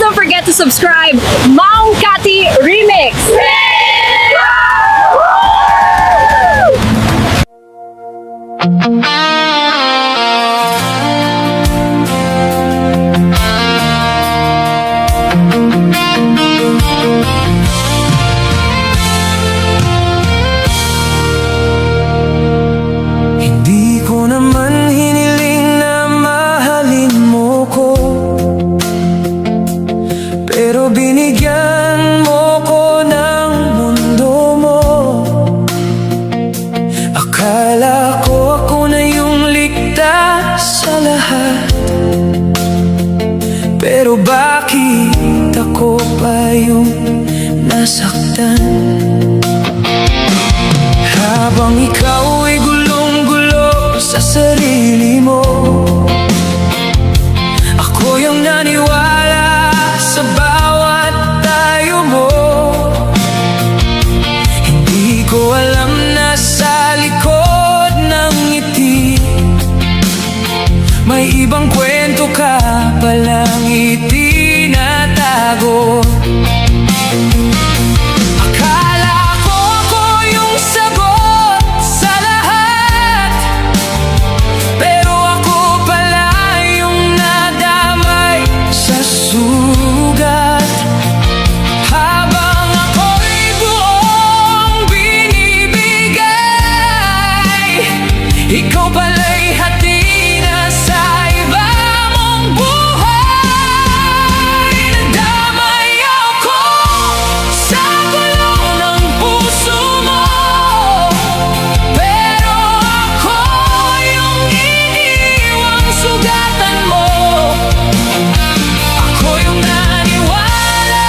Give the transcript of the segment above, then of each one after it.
don't forget to subscribe. Maong Kati Remix! Hindi ko naman hiniling na mahalin mo ko, pero binigyan mo ko ng mundo mo. Akala ko ako na yung ligtas sa lahat, pero bakit ako pa yung nasaktan? Habang ikaw ay gulong-gulo sa sarili mo, ako yung naniwala sa bawat tayo mo. Hindi ko alam na sa likod ng ngiti may ibang kwento ka palang itinatago. Akala ko ako yung sagot sa lahat, pero ako pala yung nadamay sa sugat. Habang ako'y buong binibigay, ikaw pala'y hati na sa iba mong buhay. Nadamay ako sa kulong ng puso mo, pero ako yung iniwang sugatan mo. Ako yung naniwala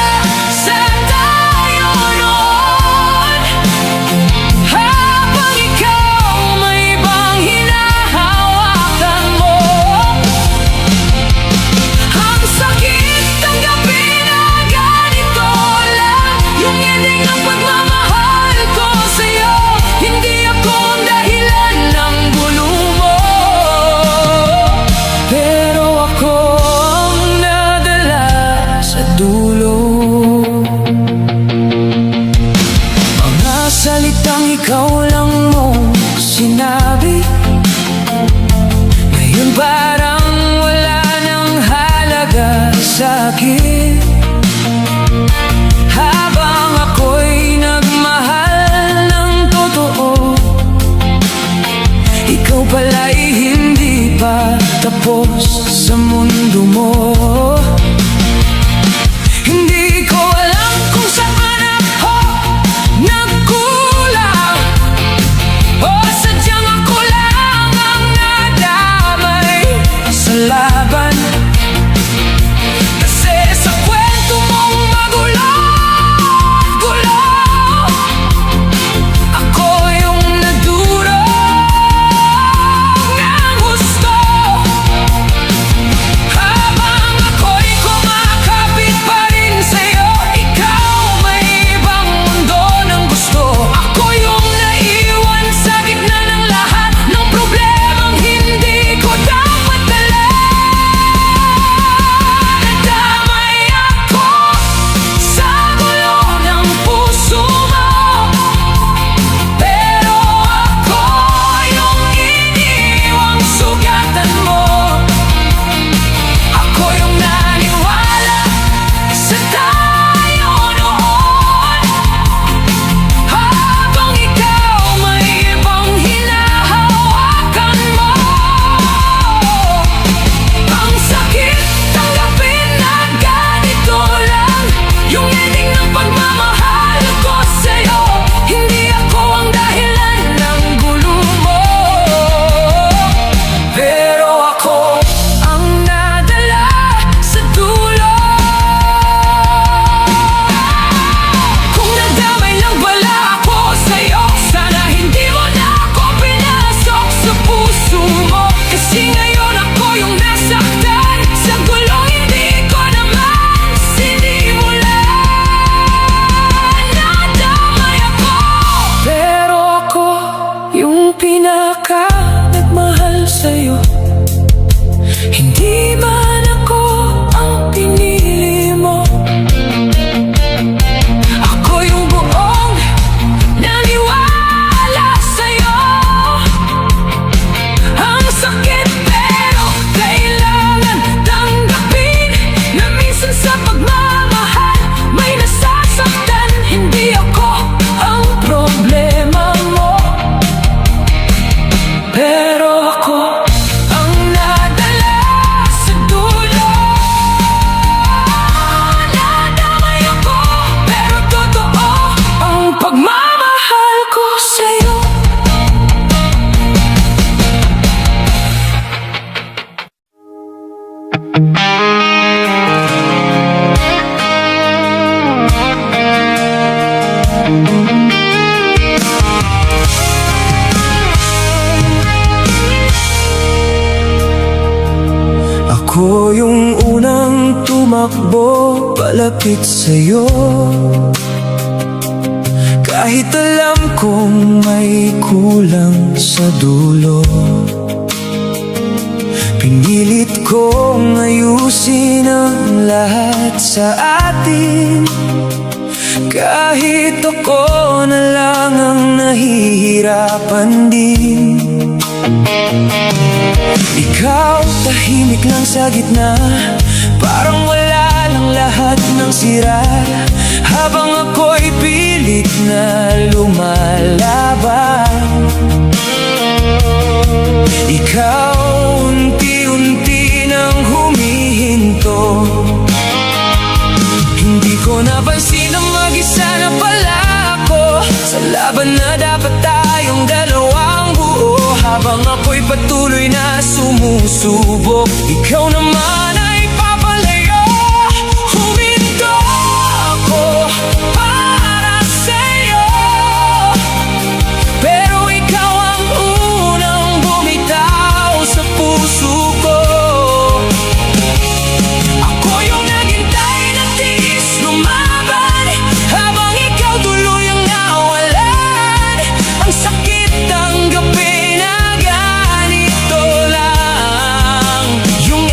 sa tayo noon, habang ikaw may ibang hinahawakan mo. Ang sakit tanggapin na ganito lang yung ending ng pagmamahal ko sa'yo. Hindi ako ang dahilan ng gulo mo, pero ako ang nadala sa dulo. Mga salitang ikaw lang mo sinabi, ngayon parang wala nang halaga sa'kin. Habang ako'y nagmahal ng totoo, ikaw pala'y hindi pa tapos sa mundo mo. Hindi ko alam kung saan ako nagkulang, o sadyang ako lang ang nadamay sa laban. Kasi sa kwento mong magulo-gulo, ako yung nagdurog ng gusto. Habang ako'y tumakbo palapit sa'yo. Kahit alam kong may kulang sa dulo, pinilit kong ayusin ang lahat sa atin. Kahit ako na lang ang nahihirapan din. Ikaw tahimik lang sa gitna, parang wala lang lahat ng sira. Habang ako'y pilit na lumalaban, ikaw unti-unti nang humihinto. Hindi ko napansin ang mag-isa na pala ako sa laban na dapat tayong dalawang buo. Habang ako'y patuloy na sumusubok, ikaw naman ay papalayo. Huminto ako para sa'yo, pero ikaw ang unang bumitaw sa puso ko. Ako yung naghintay na tiis lumaban, habang ikaw tuluyang nawalan. Ang sakit tanggapin na ganito lang, yung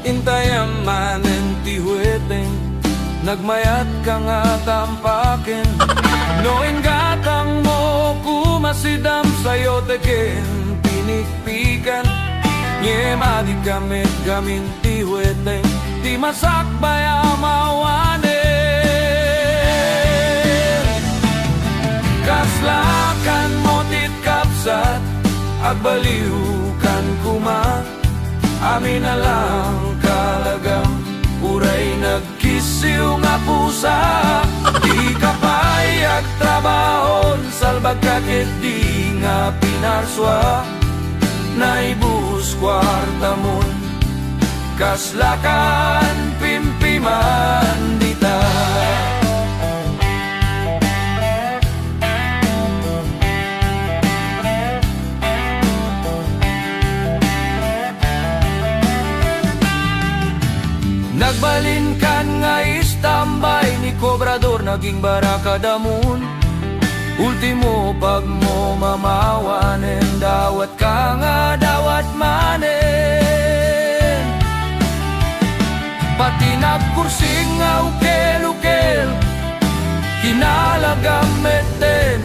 Intayam manen ti hueteng nagmayat ka nga tampakin. Noin gatang mo kumasidam sayo teken pinikpikan. Nye madi gamit gamin ti hueteng ti masak baya mawanen. Kaslakan mo tit kapsat agbaliukan kuma. Amin na lang kalagam uray nagkisiw nga pusa. Di ka payag trabahon salbag kakit di nga pinarswa. Naibus kwarta mon kaslakan pimpiman dita. Nagbalin kan nga istambay ni Kobrador naging baraka damun. Ultimo pag mo mamawanen dawat ka nga dawat manen. Pati nagkursing nga ukel-ukel kinalagametten.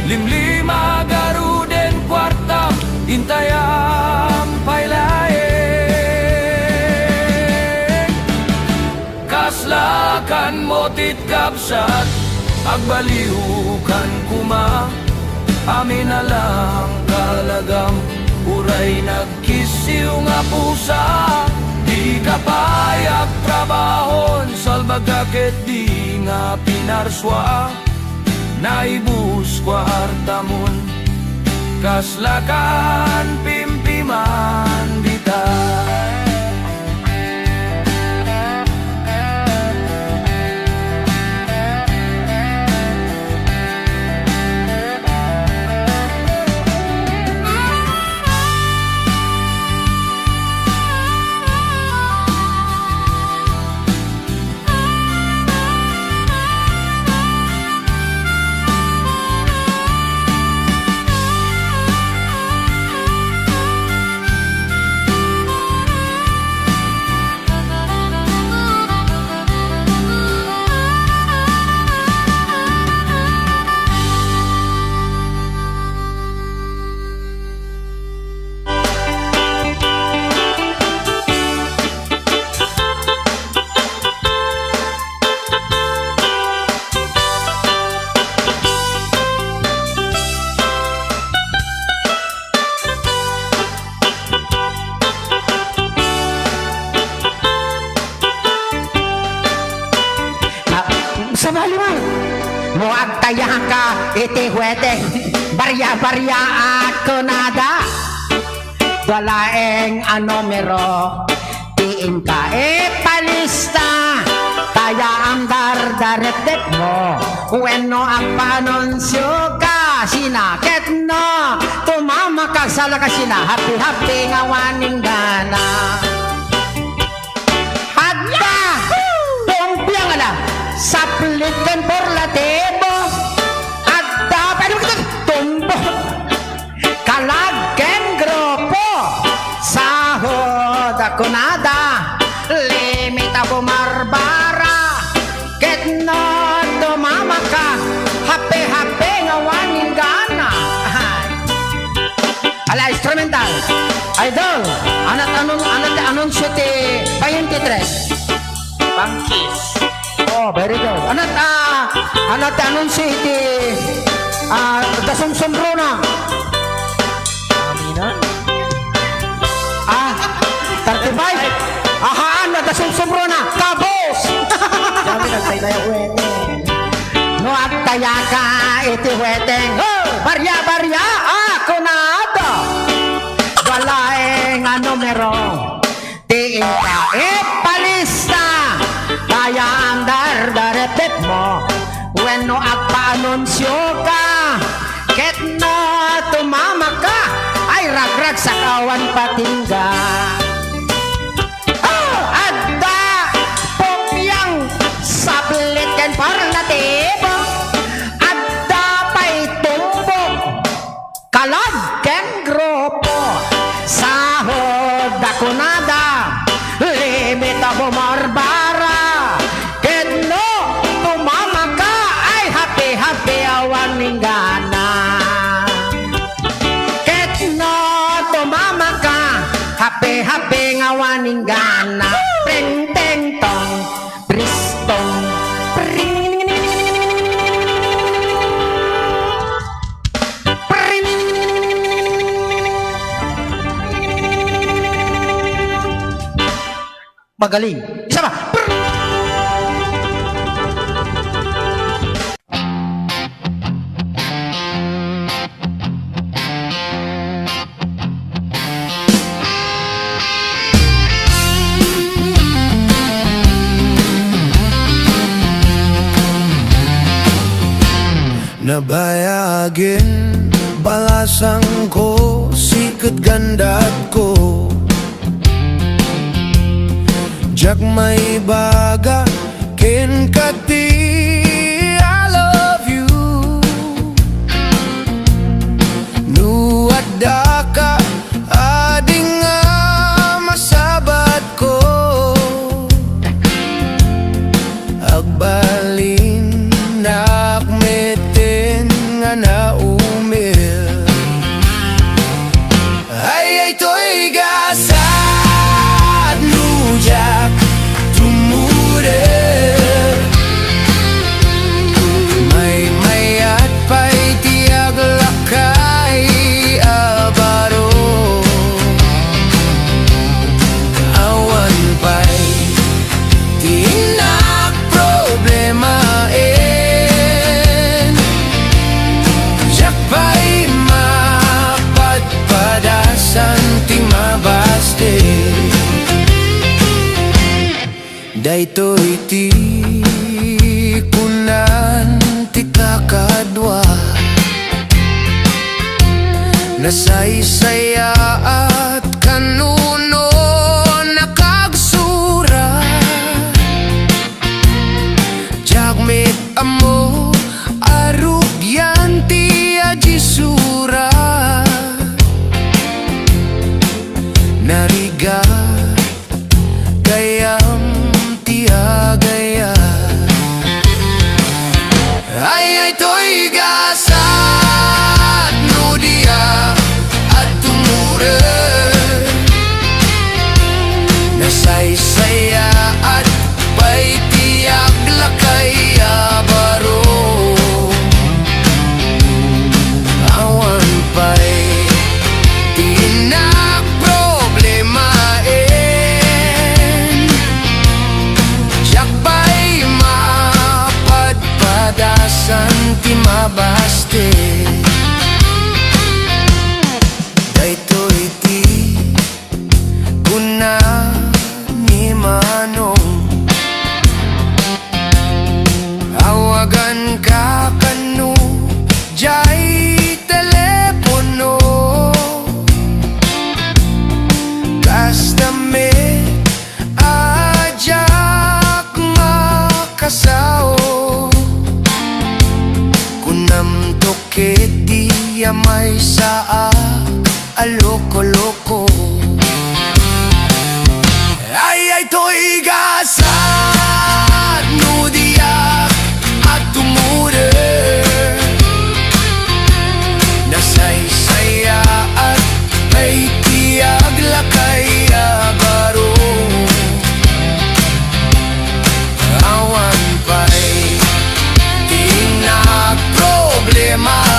Limlima garuden kwartam intayam pailaeng. Kaslakan mo tit kapsat agbaliukan kuma. Amin na lang kalagam uray nagkisiw nga pusa. Di ka payag trabahon salbag kakit di nga pinarswa. Naibus kwarta mon kaslakan pimpiman dita. Sabali mo, mo agtayahan ka iti huwete, barya-barya at kunada. Dalaeng numero, tiin ka palista. Kaya ang dardaretep mo, bueno ang panunsyo ka, sinakit no, tumama ka sa lakas sila, happy-happy nga waning gana. Hadda, tumpiyang alam, saplikan por la tebo at dapat tumbo kalageng grupo sahod ako nada limita bumarbara ketno tumama ka happy nga waning gana. Ala instrumental idol anat anunsyo ti 23 Bangkis. Oh, very good. Anat anunsyo iti dasumsumro na. Aminan? 35? Ahaan na dasumsumro na. Kabos! Kami nagtaylaya uwete. No agtaya ka iti uweteng. Barya-barya ako na ito. Walaeng numero. Tiin ka palista. Kaya ang dardaretep mo bueno agpa-anunsyo ka ket no tumama ka ay ragrag sa kawan patingga. Adda pumyang sablit ken parlatibo adda pa'y tumbog kalag ken grupo sahod ako nada paningana. Pring teng tong, bristong, pring. Pring. Magaling. Isa pa. Nabayagin, balasang ko, sikat ganda't ko. Jak may baga, ken kati, I love you. Nuadda ka, ading nga masabat ko. Agbalin, nakmeten nga naumil. Ay to'y gasat nujak tumure. May at pa'y tiag lakay abaro. Awan pa'y tinak problema pa'y mapadpadasan ti mabaste. Daytoy ti kunan ti kakadwa, nasaysaya at kanuno nakagsura. Jagmet amo arugyan ti ajisura. Nariga gayam ti agaya. Ay to'y gasat no dia at tumure. Nasaysaya at pa'y tiyak lakay abaro. Awan pa'y tinak problemain. Siyak pa'y mapadpadasan ti mabaste. Daytoy ti kuna ni manong, awagan ka kanu jay telepono. Kastame ajak makasao, kunam toket di may saa aloko-loko. Ay to'y gasat no diyak at tumure. Nasaysaya at ay tiag lakay abaro. Awan pa'y tinak problemain.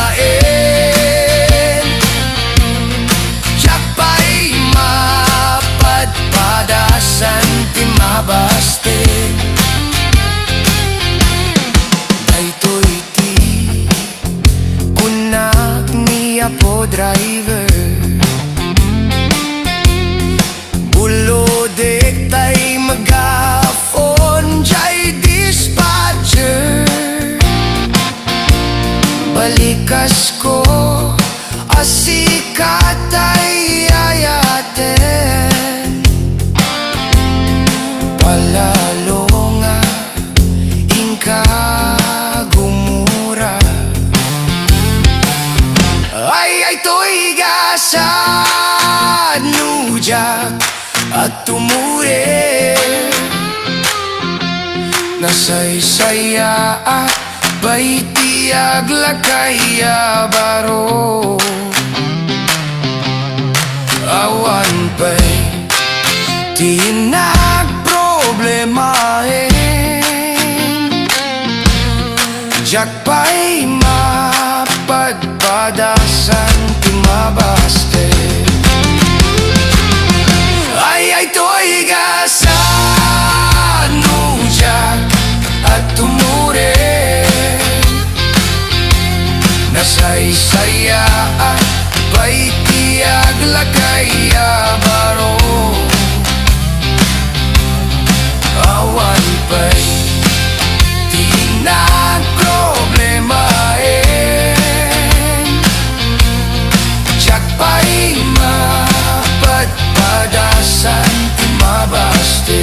Siyak pa'y mapadpadasan ti mabaste. Daytoy ti kunak niya po driver. Bulodek tay magafon jay dispatcher. Balikas ko asikat ay ayaten. Palalo nga ingka gumura. Ay to'y gasad nujak at tumure. Nasaysaya at pa'y tiag lakay abaro. Awan pa'y Di nagproblemahin Diyak pa'y mapadpadasan timabaste Ay to'y gasan Diyak at tumure Nasaysayaan pa'y tiyag lakaya baro Awan pa'y di nagproblemahin Diyak pa'y mapadpadasan timabaste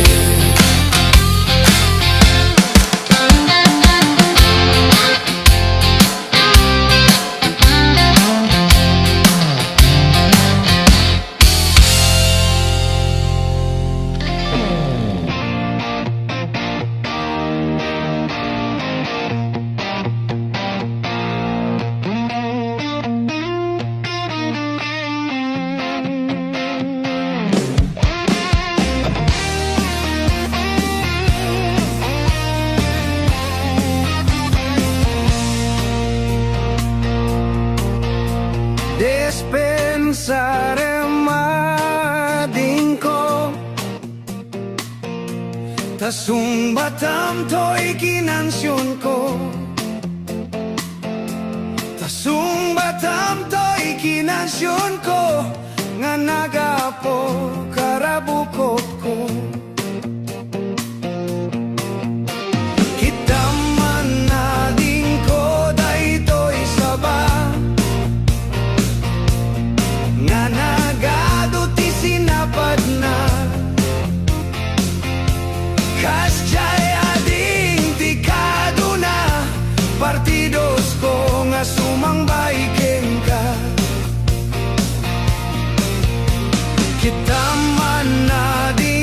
Despensare madingko Tasung batam to'y kinansyon ko Tasung batam to'y kinansyon ko Nga nagapo karabukot ko Kita man nadingko daytoy saba Nga nagado ti sinapad na Kasya'y ading tikado na Partidos ko nga sumangbay ka Kita man na di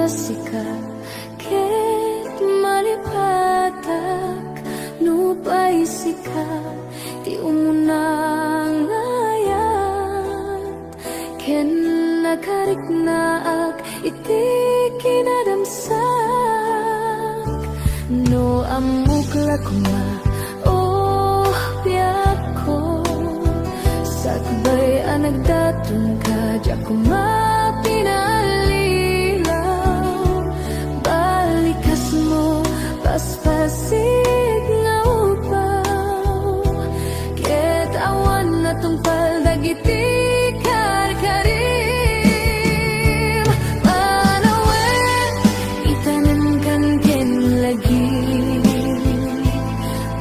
sika ket malipatak nupay sika ti umunangayat ken nakarik naak iti kinadamsak no amukla kuma oh biyak ko sakbay anagdatong ka diyak kumapinalilaw balikas mo paspasig nga upaw ket awan na tungpal dagiti karkarim panawen itanem kan ken lagi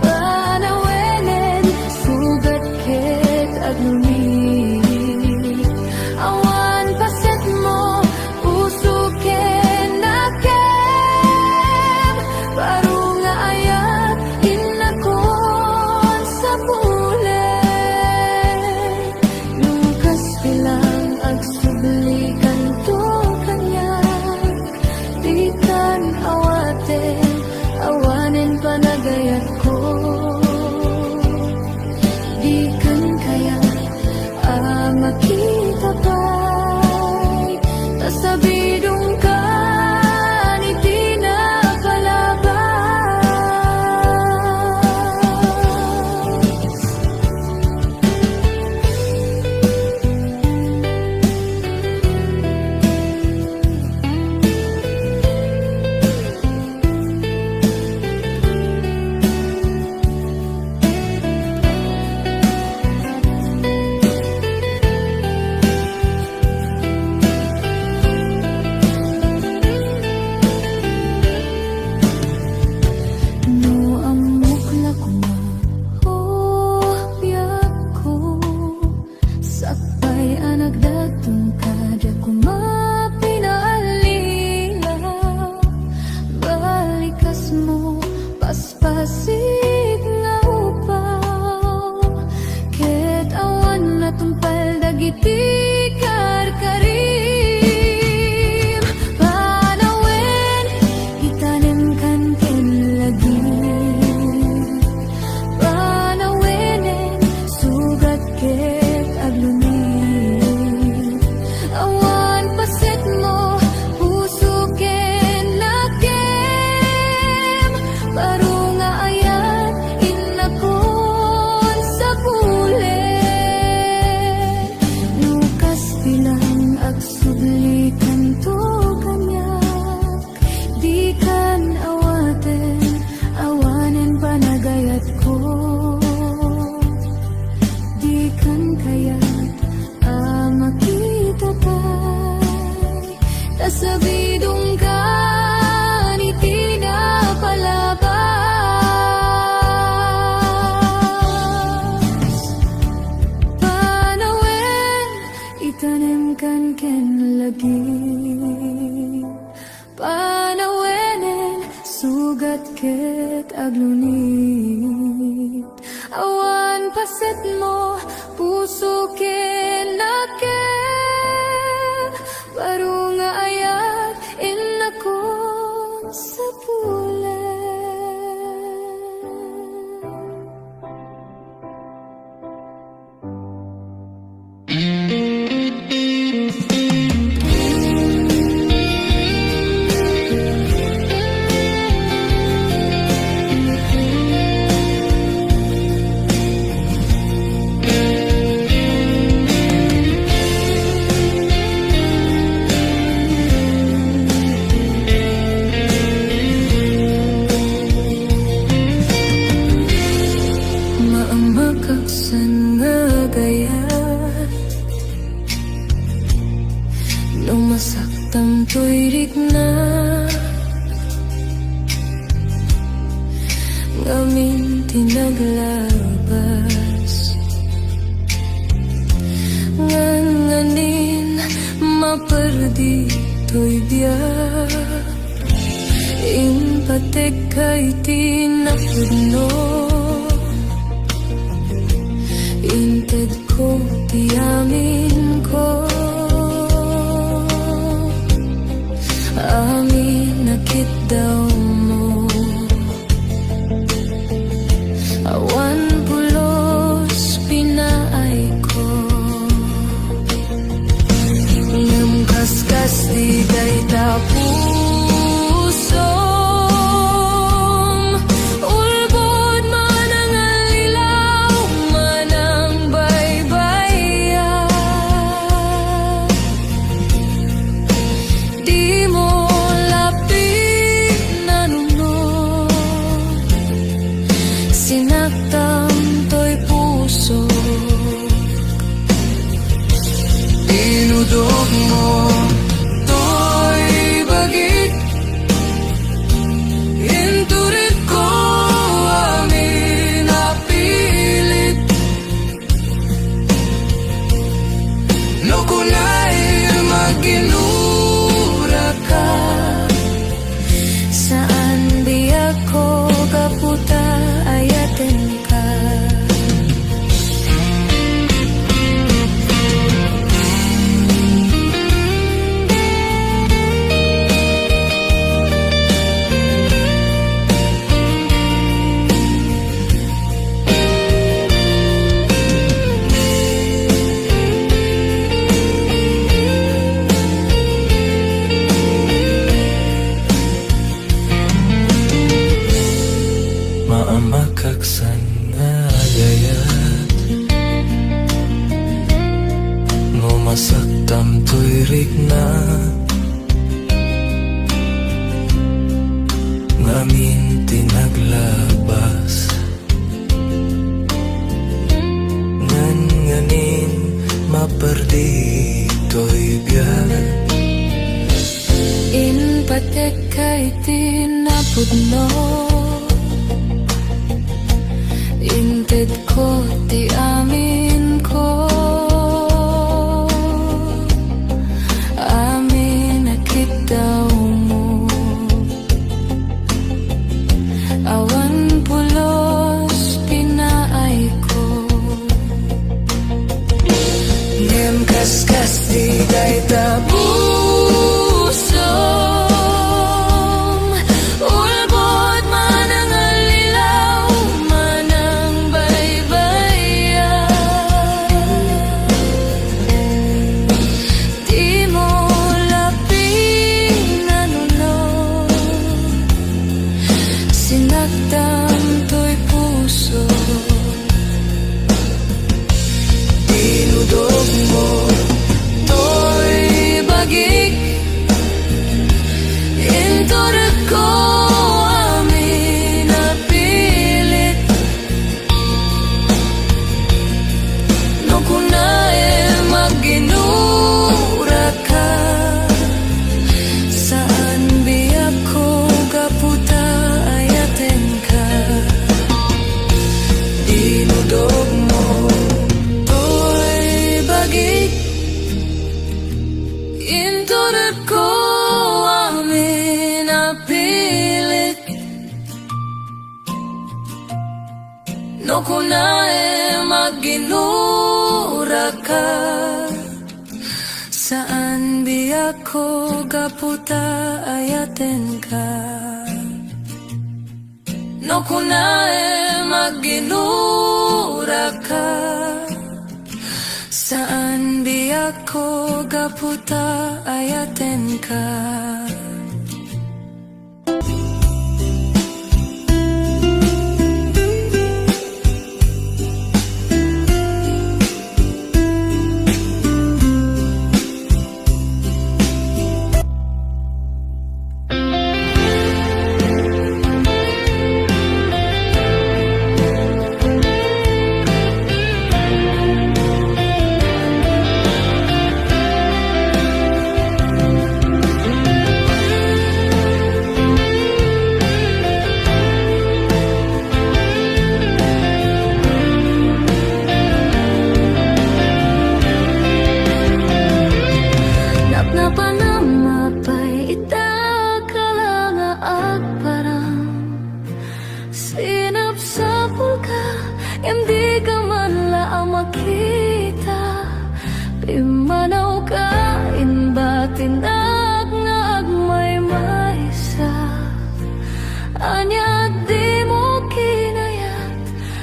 panawenen sugat ket aglumi awan paset mo puso ken nakem baru nga ayat inakon sa bulet lukas bilang agsublikan to kanyak di kan awaten awanen panagayat ko di kan kaya makita pa'y tasabidong ka ni pinapalabas. No amukla kuma oh biyak ko sakbay anagdatong ka diyak kumapinalilaw balikas mo paspasig nga upaw ket awan na tungpal dagiti karkarim panawen itanem kan ken lagi panawenen sugat ket aglumi awan paset mo puso ken nakem baru nga ayat inakon sa bulet lukas bilang agsublikan to kanyak di kan awaten awanen panagayat ko di kan kayat makita pa'y tasabidong ka ni pinapalabas panawen itanem kan ken lagi panawenen sugat ket aglunit awan paset mo puso ken nakem baru nga ayat inakon sa bulet. Maamakaksan nga gayat nung masaktam to'y rikna ngamin tinaglabas nganganin maperdi to'y biyak impatek kay tinapudno inted ko tiyamin ko to'y rikna ngamin tinaglabas nganin maperdi to'y biyag In patek kay tinapudno Inted ko ti amin ko Amin akit daw mo Awan pulos pinaay ko ngem kaskas di day Pusom ulbot manang alilaw manang baybayan Di mo laping nanuno Sinaktan to'y puso tinudog mo To'y bagik Inturag ko amin napilit No kunae magginura ka Saan biyak ko kaputa ayaten ka tinudog mo To'y bagik Inturag ko amin napilit No kunae magginura ka Saan biyak ko kaputa ayaten ka No kunae magginura ka Saan biyak ko kaputa ayaten ka Napanamapay itakalanga agparang Sinapsapul ka, hindi ka man laang makita Pimanaw ka, inbatinag nga agmay maysa Anya di mo kinayat,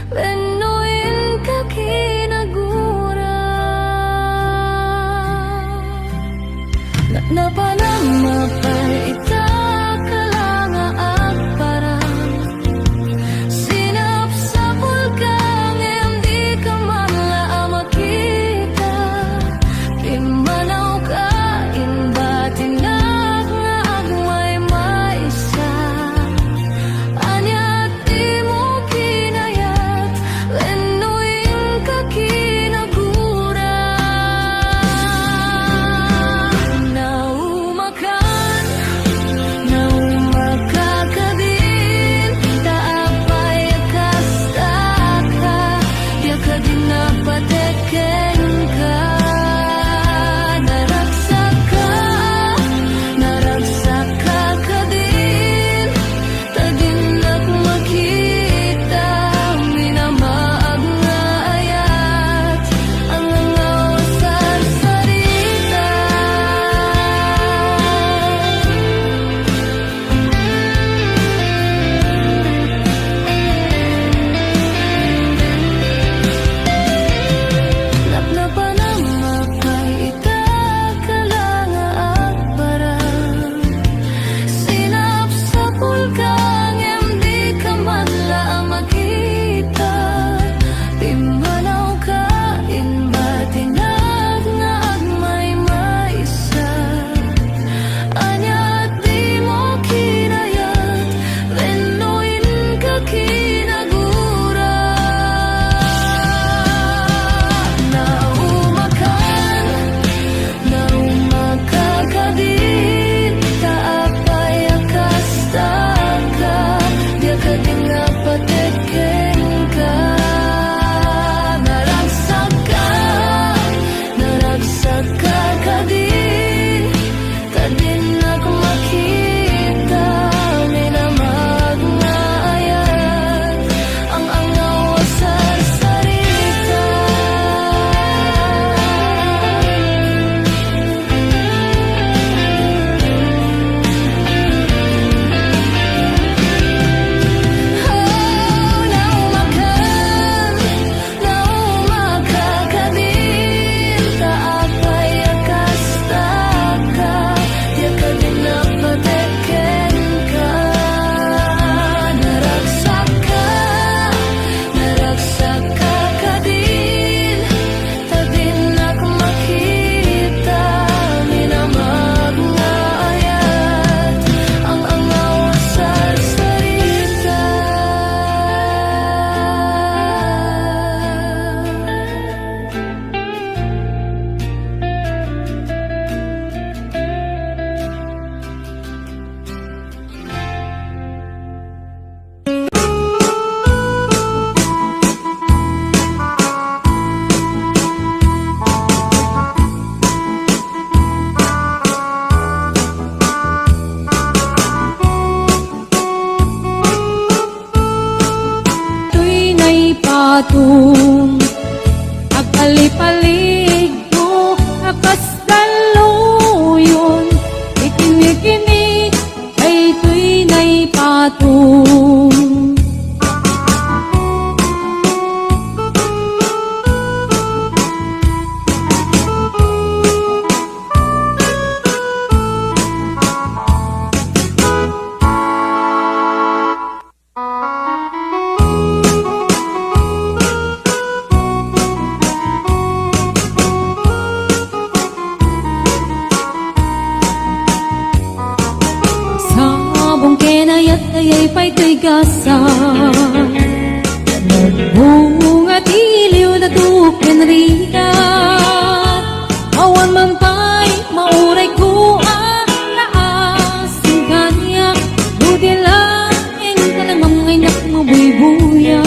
benuin ka kinagura Napanamapay itakalanga agparang Sinapsapul ka, hindi ka man laang makita Pimanaw ka, inbatinag nga agmay maysa Anya di mo kinayat, benuin ka kinagura Naumakan patong agpalipalig ko akas daluyon ikini-kini ay tuy nay patong. Sabong kenayat ayay pa'y tuy gasa nagbunga tiliw na tuken rigat awan man pa'y mauray ko naasing kanya buti lang ka lang mamay nakmabuy-buya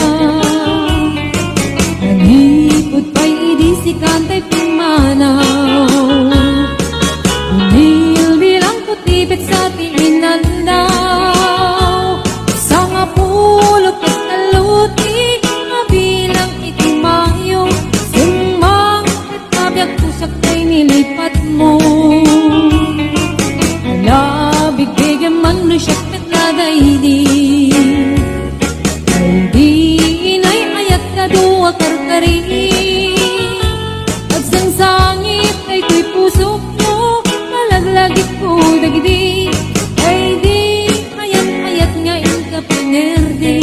nanipod pa'y idisikan ta'y pimanaw Unil bilang kutipit sa tiinandaw Sa nga pulot at aluti Mabilang itimayo Sumang at kabyak tusak kay nilipat mo Alabig bigyan man no siyak at nadaydi Ay di inay ayat na duwa karkari Pagsangsangit ay tuy puso ko Malaglagit ko dagdi Ay di ayat-ayat nga ka pinerdi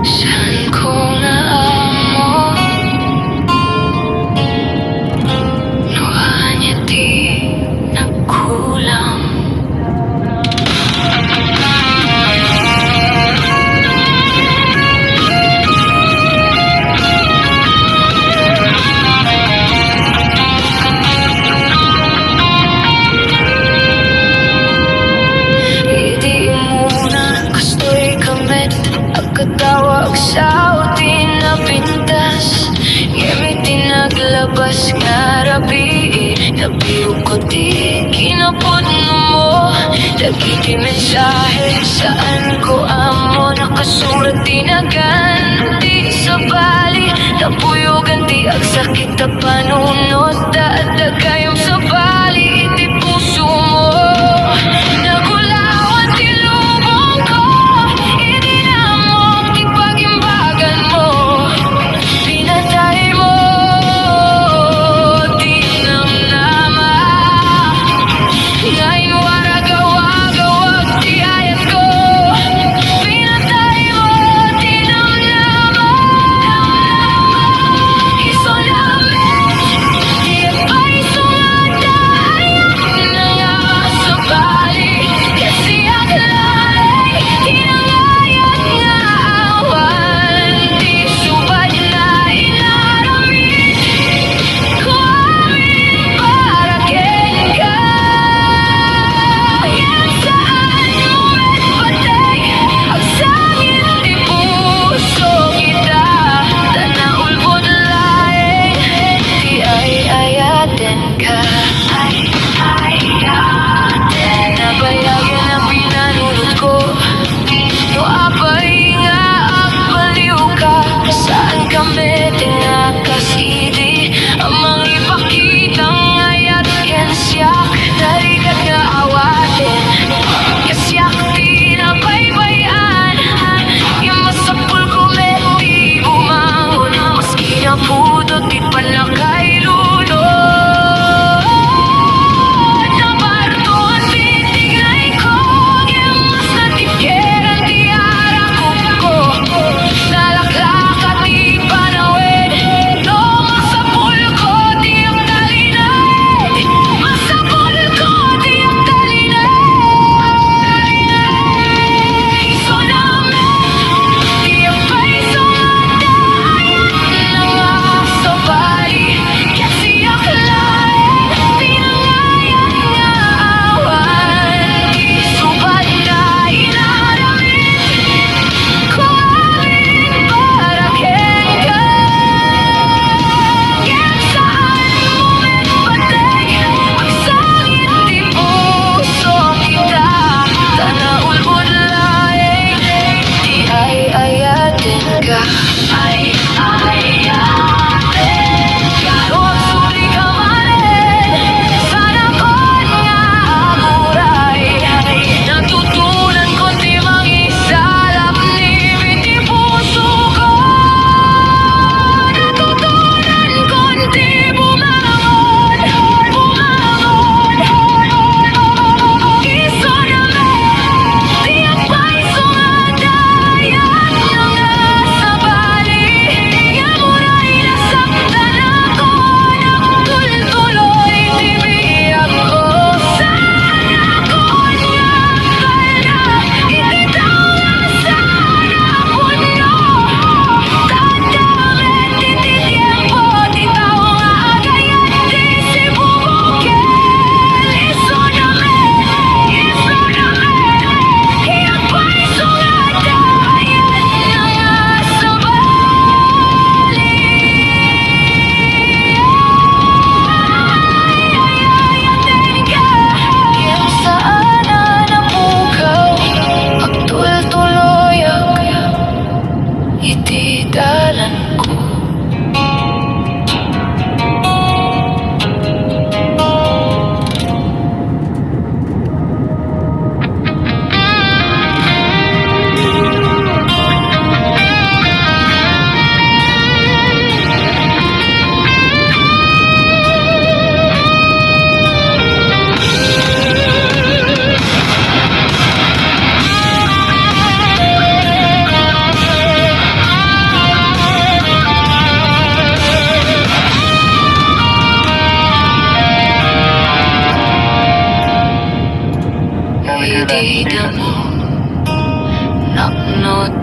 Saan ko naamo No anya di nagkulang Hindi muna kastoy kamit Agkatawag sa utin na pintas Yemi tinaglabas nga rabi Nabiyo ko di kinapod mo Lagi di mensahe saan ko amo Nakasurat tinagan Di sa bali Napuyogan di ang sakit na panunod Daadagayong sa bali Iti puso mo Nagulawan tilubong ko Hindi na mo Ipag-imbagan mo Pinatay mo Di namnama Ngayon waragawag Di ayat ko Pinatay mo Di namnama Iso namin Di pa'y sumama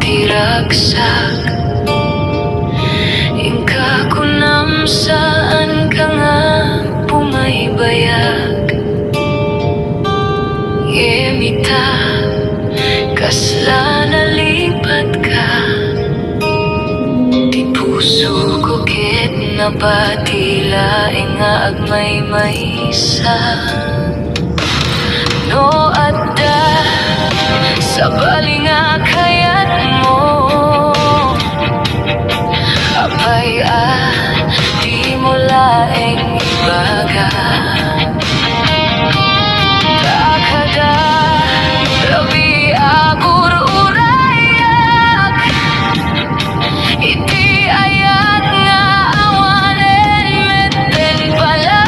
tiragsak Ingka kunam saan ka nga pumaybayag Yemita kasla nalipad ka Di puso ko ket napatila nga agmay maysa No adda sa balinga kayat mo Apay di mo laeng ibaga Takada labi agur urayak Iti ayat nga awanen meten pala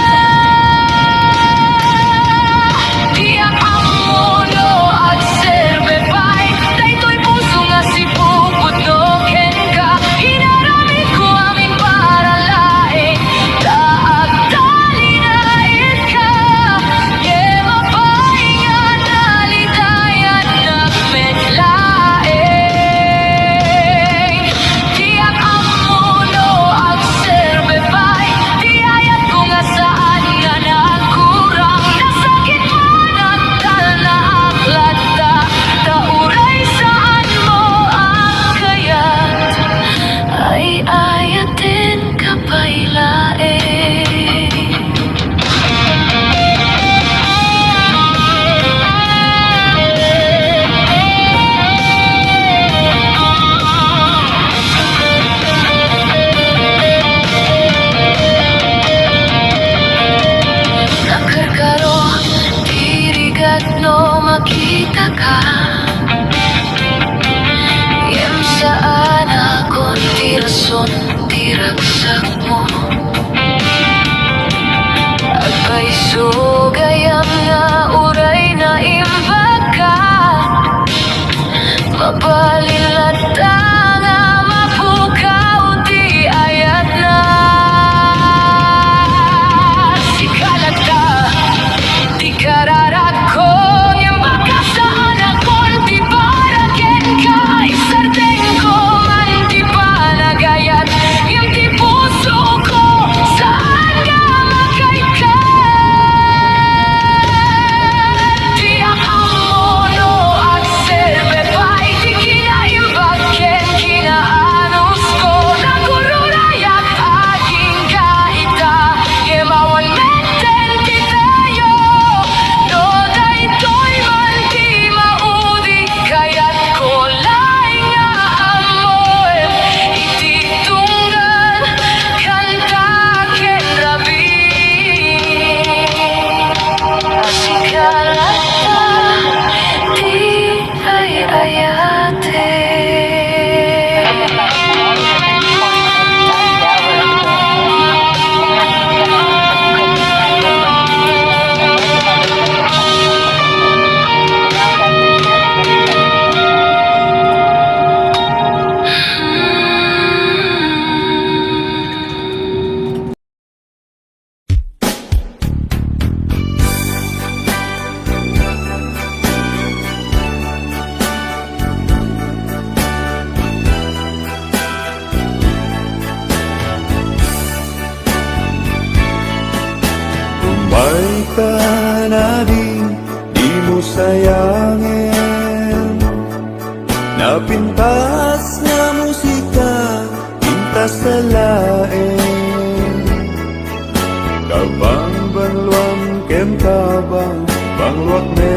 Tiyak ang mundo at serbebay Daytoy puso nga si puputoken ka Hinaramit ko aming paralain Taag talinait ka Yemapay nga nalitayan nagmetlaing Tiyak ang mundo at serbebay Tiayat ko nga saan nga nagkurang Nasakit man at tal na aklata Tauray saan mo ang kayat Ay ayatin kapaylaing Nakarkaro, dirigat no makita ka Yem saan akong tirason, tiragsak mo Agpay sugayam nga uray na imbag ka Mapalilata nga mapukaw di ayat na Sikalat ka, di kararat ko Yung baka saan akong di paragen ka Isardeng ko man di pa nagayat Yung di puso ko saan nga makaikat Tiyak ang mono at serbebay Di kinaimbagken kinaanos ko Nagururayak aking kaita Gemawan meten kitayo No daytoy man di maudi Kaya't ko laing nga amoy Iti tunggal kanta ken rabi Asikalat ka di ay ayate May ka na di mo sayangin Napintas na musika, pintas sa lain Kabang banluam kem kabang bangluak me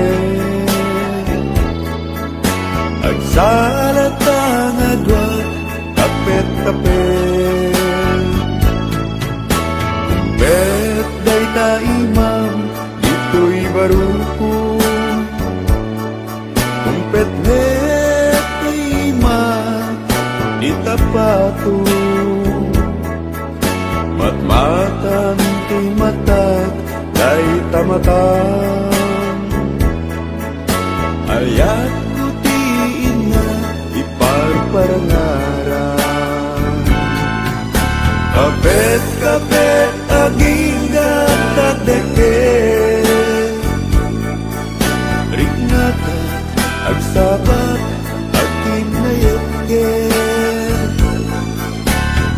Agsalat ang adwat, kapet-kapet Bet day ta imam, dito'y baruko Kumpet net imam, di tapato Matmatan ti matat, day tamatan Ayat ko ti ina, iparparangaran Kapet-kapet aging gatadeket Riknata agsabat akin na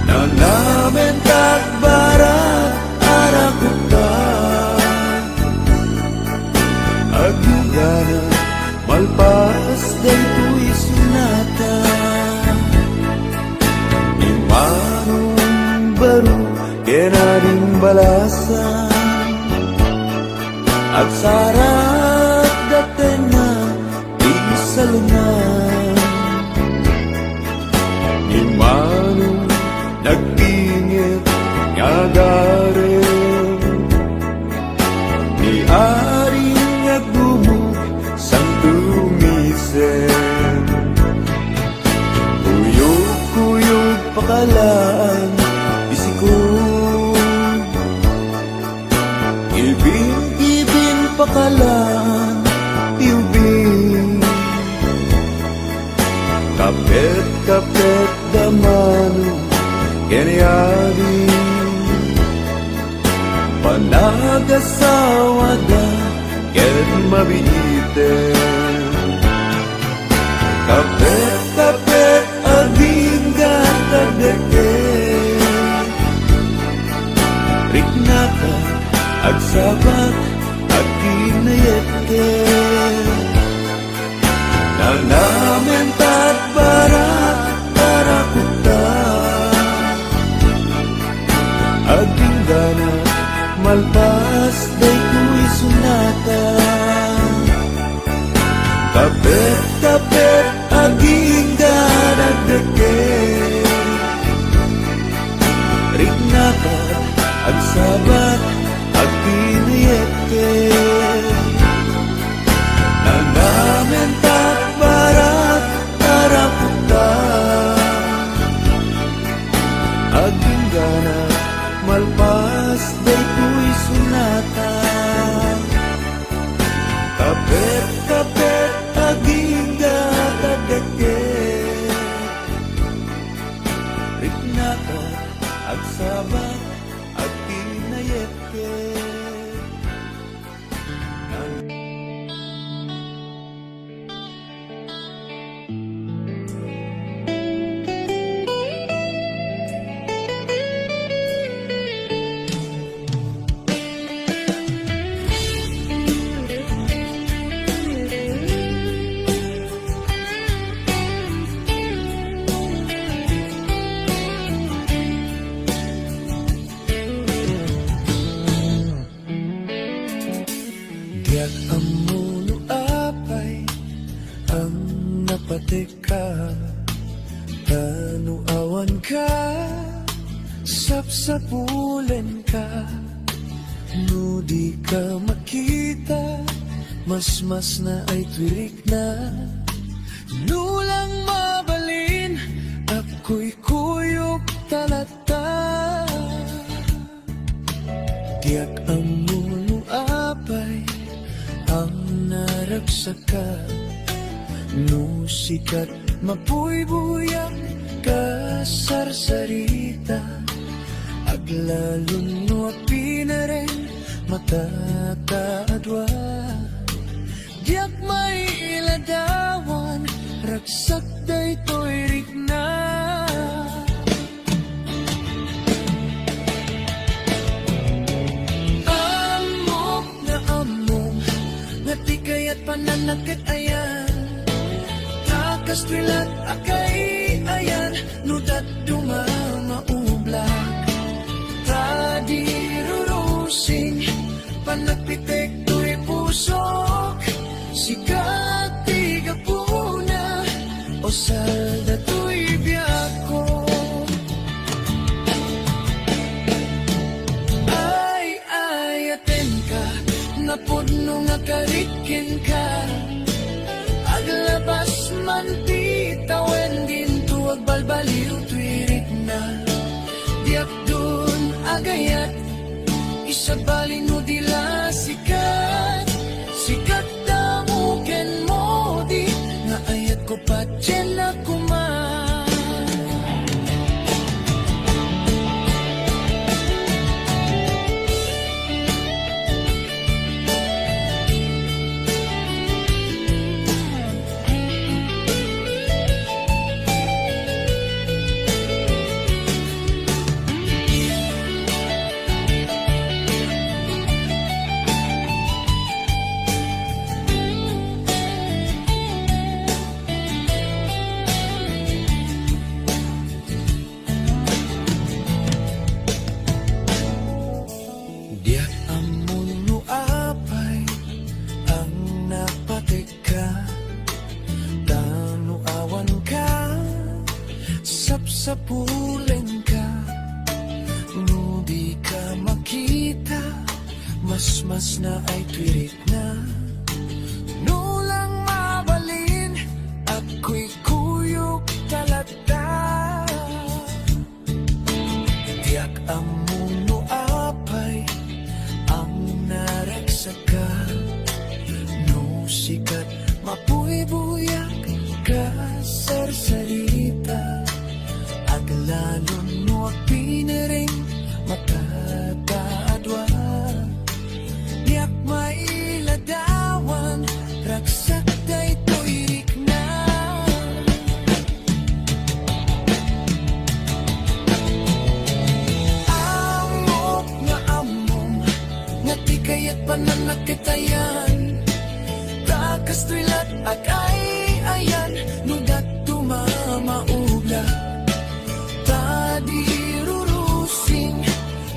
Na namin takbarat arakuta Agugana malpas daytoy sunata Imanong baru kenaring balasan At sarat dating na isalungan Imanong nagpingit nga garin Ni aring nagdumog sang tumisen Kuyog-kuyog pakalaan isikod Ibin-ibin pakalaan iubing Kapit-kapit damano kenyari Panagasawa da ken mabiiten Kapit-kapit aging gatagdeke Riknata agsabat aginayetke Na namin tatbarat arakuta Aging gana malpas daytoy sunata Kapit-kapit aging ganagdeke Riknata agsabat aginayetke Na namin takbarat arakuta Aging gana malpas daytoy sunata Kapit-kapit aging gatagdeke Riknata agsabat aginayetke Diyak amuno apay ang napatika Tanu awan ka, sapsapulen ka No di ka makita, mas na ay twirik na Nulang mabalin, ako'y kuyog talata Diyak amuno apay ang naragsaka No sikat mapuybuyak kasarsarita Aglalun no pinaren matataadwa Diyak may iladawan ragsak daytoy rikna Amok na amok ngati kaya't pananakit ayan Takas twilat akay ayan nudat dumamaublak Tadirurusing panagpitek to'y pusok Sikat tigapuna o salda to'y biyako Ay, aten ka napudno nga karikin ka Aglabas man titawen din tuwag balbaliw twirik na Diyak dun agayat Isabalin mo dila sikat Sikat damuken mo di Nga ayat ko pa dyan na kuman sapsapulin ka, no di ka makita, mas na ay twirit na. No lang mabalin, ako'y kuyok talata. Tiyak ang mundo apay, ang nareksaka. No sikat, mapuy-buyak ka sarsarita. At lalo no pinaring matataadwa. Diyak mailadawan, raksak day tuirik na. Amok nga among, nga di kaya't pananakitayan. Takas tuilat at ay ayan, nudat tumamaugla. Tadirurusing,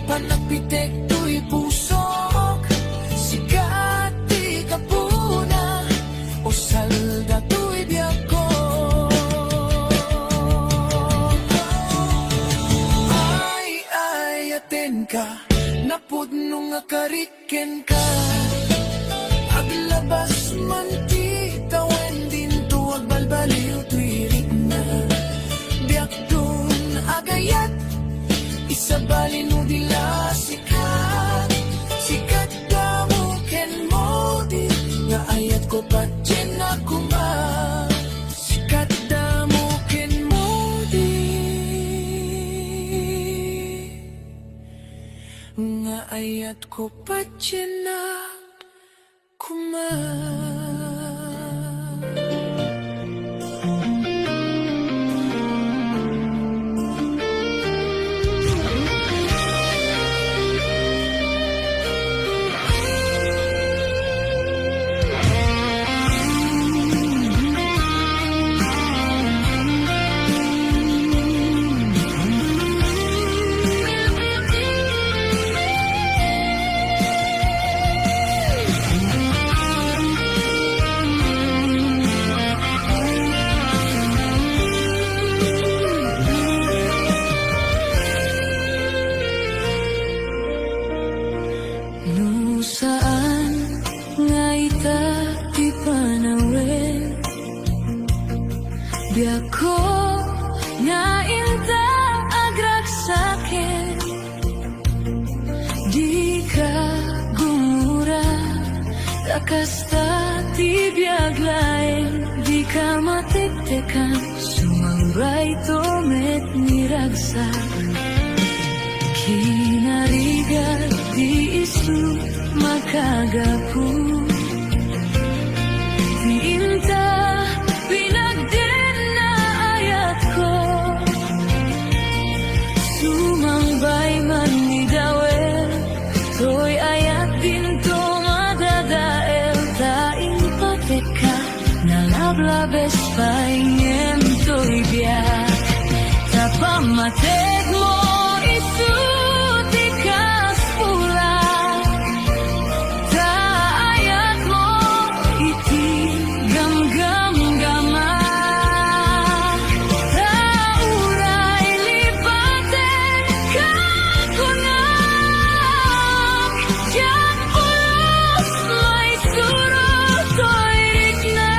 panagpitek to'y pusok. Sikat di kapuna, o salda to'y biyako. Ay, aten ka, napudno nga kariken ka. Aglabas man ti tawen din tuwag balbaliw tuwirik na. Biyak dun agayat, isabalin mo dila sikat. Sikat ka mo ken mo di, nga ayat ko pa dyan ako ma. Sikat da mo ken mo di, nga ayat ko pa dyan ako ma. No saan nga ita ti panawin, biyak ko nga inta agragsakin. Di ka gumura, takas ta ti biyag lain. Di ka matiktekan, sumambay tomet ni ragsak. Kinarigat di isu makagapu. Di inta pinagden na ayat ko. Sumambay man ni dawel, to'y ayat din to madadael. Taing pateka, nalablabes paingem to'y biyak. Tapamatek mo isu tikas pula. Taayat mo iti gam-gam-gama. Tauray lipaten kakunak. Diyak ulos may surot to'y rikna.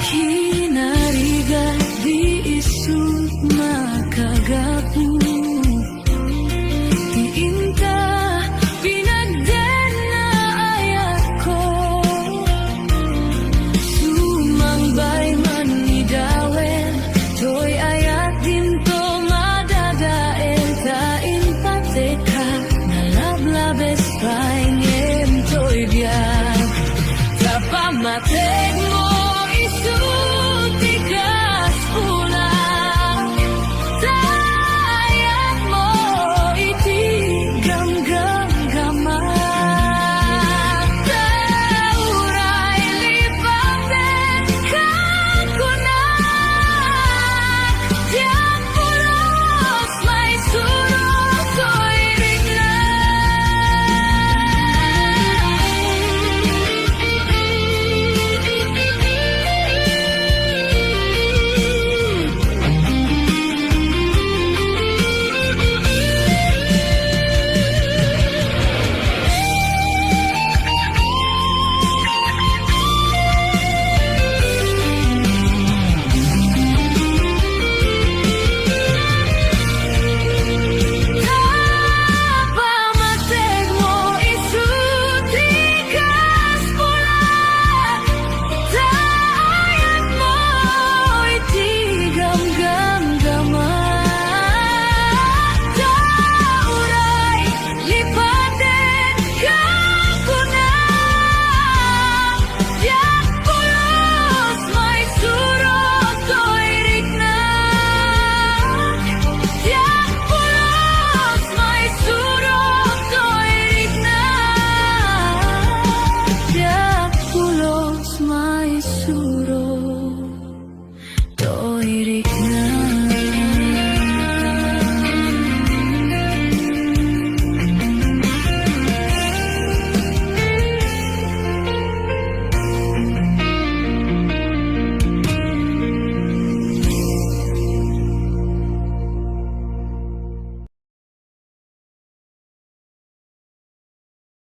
Kinarigat di isu makagapu. Di inta pinagden na ayat ko. Sumambay man ni dawel, to'y ayat din to madadael. Tain pateka, nalablabes paingem to'y biyak. Tapamatek mo isu tikas pula. Taayat mo iti gam-gam-gam. lirik